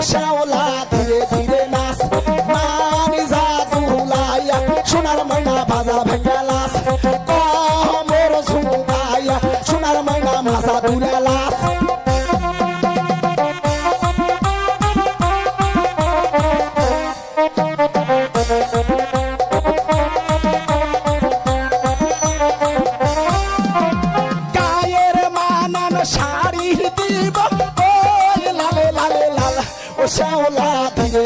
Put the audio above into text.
শ্যাওলা ধীরে ধীরে নাচ মানি জাদুলাইয়া সোনার ময়না বাজা ভেঙ্গা লাস কমর ঝুঁকাইয়া সোনার ময়না মাথা তুলে লাস গায়ের মানান শাড়ি দিব ওই লালে লালে লাল ও শ্যাওলা ধীরে